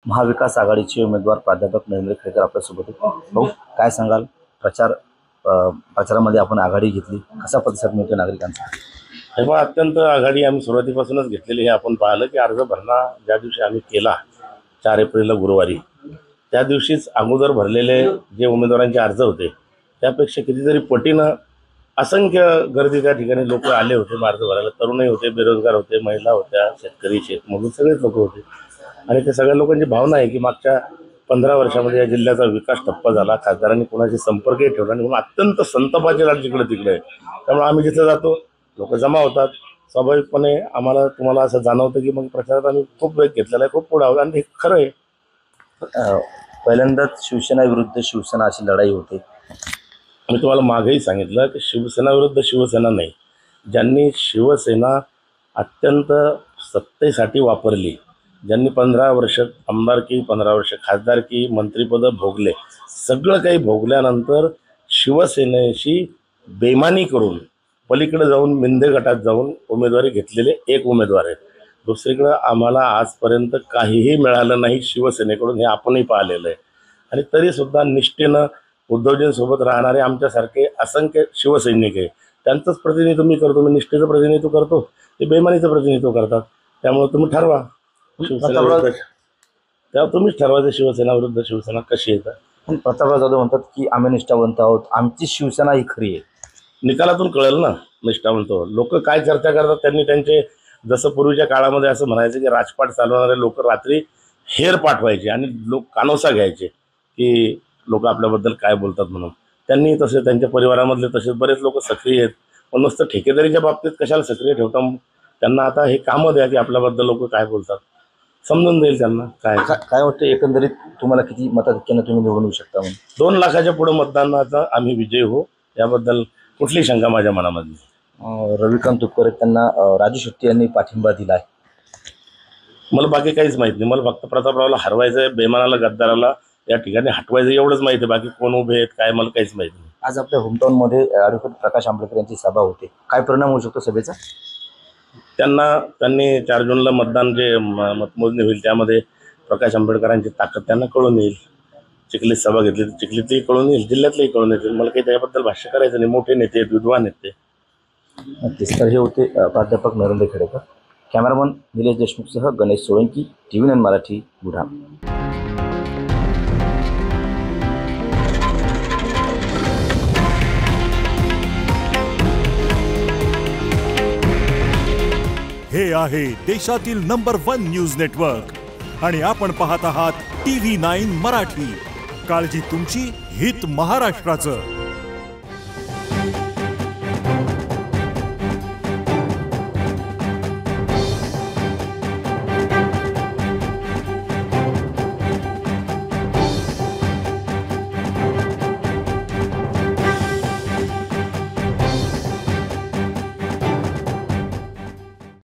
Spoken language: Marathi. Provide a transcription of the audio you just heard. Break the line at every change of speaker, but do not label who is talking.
महाविकास आघाडीचे उमेदवार प्राध्यापक नरेंद्र खेडेकर आपल्यासोबत आहेत। भाऊ, काय सांगाल? प्रचारामध्ये आपण आघाडी घेतली, कसा प्रतिसाद मिळतो नागरिकांचा?
तेव्हा अत्यंत आघाडी आम्ही सुरुवातीपासूनच घेतलेली हे आपण पाहिलं की अर्ज भरणा ज्या दिवशी आम्ही केला 4 एप्रिलला गुरुवारी, त्या दिवशीच अगोदर भरलेले जे उमेदवारांचे अर्ज होते त्यापेक्षा कितीतरी पटीनं असंख्य गर्दी त्या ठिकाणी लोक आले होते अर्ज भरायला। तरुणही होते, बेरोजगार होते, महिला होत्या, शेतकरी, शेतमजूर सगळेच लोक होते। आणि त्या सगळ्या लोकांची भावना आहे की मागच्या 15 वर्षामध्ये या जिल्ह्याचा विकास ठप्प झाला, खासदारांनी कोणाशी संपर्कही ठेवला नाही, म्हणून अत्यंत संतापाची लाट जिकडे तिकडे आहे। त्यामुळे आम्ही जिथे जातो लोक जमा होतात, स्वाभाविकपणे आम्हाला तुम्हाला असं जाणवतं की मग प्रचारात आम्ही खूप वेग घेतलेला आहे, खूप पुढे आहोत आणि हे खरं आहे।
पहिल्यांदाच शिवसेना विरुद्ध शिवसेना अशी लढाई होते।
मी तुम्हाला मागेही सांगितलं की शिवसेना विरुद्ध शिवसेना नाही, ज्यांनी शिवसेना अत्यंत सत्तेसाठी वापरली, ज्यांनी 15 वर्ष आमदारकी, 15 वर्ष खासदारकी, मंत्रिपदं भोगले, सगळं काही भोगल्यानंतर शिवसेनेशी बेमानी करून पलीकडे जाऊन मिंदे गटात जाऊन उमेदवारी घेतलेले एक उमेदवार आहेत। दुसरीकडं आम्हाला आजपर्यंत काहीही मिळालं नाही शिवसेनेकडून, हे आपणही पाहिलेलं आहे। आणि तरीसुद्धा निष्ठेनं उद्धवजींसोबत राहणारे आमच्यासारखे असंख्य शिवसैनिक आहे, त्यांचंच प्रतिनिधित्व मी करतो, मी निष्ठेचं प्रतिनिधित्व करतो, ते बेमानीचं प्रतिनिधित्व करतात। त्यामुळे तुम्ही ठरवा शिवसेना विरुद्ध, तेव्हा तुम्हीच ठरवायचं शिवसेना विरुद्ध शिवसेना कशी येतात।
पण प्रतापराव जाधव म्हणतात की आम्ही निष्ठावंत आहोत, आमची शिवसेना ही खरी आहे।
निकालातून कळेल ना निष्ठावंत। लोक काय चर्चा करतात, त्यांनी त्यांचे जसं पूर्वीच्या काळामध्ये असं म्हणायचं की राजपाट चालवणारे लोक रात्री हेर पाठवायचे आणि लोक कानोसा घ्यायचे की लोक आपल्याबद्दल काय बोलतात म्हणून, त्यांनी तसे त्यांच्या परिवारामधले तसेच बरेच लोक सक्रिय आहेत। पण नुसतं ठेकेदारीच्या बाबतीत कशाला सक्रिय ठेवता? त्यांना आता हे कामं द्या की आपल्याबद्दल लोक काय बोलतात, समजून जाईल त्यांना।
काय वाटतं एकंदरीत तुम्हाला किती मताधिक्याने तुम्ही निवडून येऊ शकता?
2 लाखाच्या पुढे मतदानाचा आम्ही विजयी हो, याबद्दल कुठली शंका माझ्या मनामध्ये।
रविकांत तुपकर त्यांना राजू शेट्टी यांनी पाठिंबा दिला आहे।
मला बाकी काहीच माहित नाही, मला फक्त प्रतापरावला हरवायचं आहे, बेमानाला गद्दाराला या ठिकाणी हटवायचं एवढंच माहिती आहे, बाकी कोण उभे आहेत काय मला काहीच माहिती नाही।
आज आपल्या होमटाऊनमध्ये ॲडव्होकेट प्रकाश आंबेडकर यांची सभा होते, काय परिणाम होऊ शकतो सभेचा?
त्यांनी 4 जूनला मतदान जे मतमोजणी होईल त्यामध्ये प्रकाश आंबेडकरांची ताकद त्यांना कळून येईल। चिखलीत सभा घेतली तर चिखलीतही कळून येईल, जिल्ह्यातलंही कळून येईल। मला काही त्याबद्दल भाष्य करायचं नाही, मोठे नेते आहेत, विद्वान आहेत ते।
नक्कीच। तर हे होते प्राध्यापक नरेंद्र खेडेकर। कॅमेरामन निलेश देशमुखसह गणेश सोळंकी, TV9 मराठी, बुढाण।
हे आहे देशातील नंबर 1 न्यूज नेटवर्क आणि आपण पाहत आहात TV9 मराठी। काळजी तुमची, हित महाराष्ट्राचं।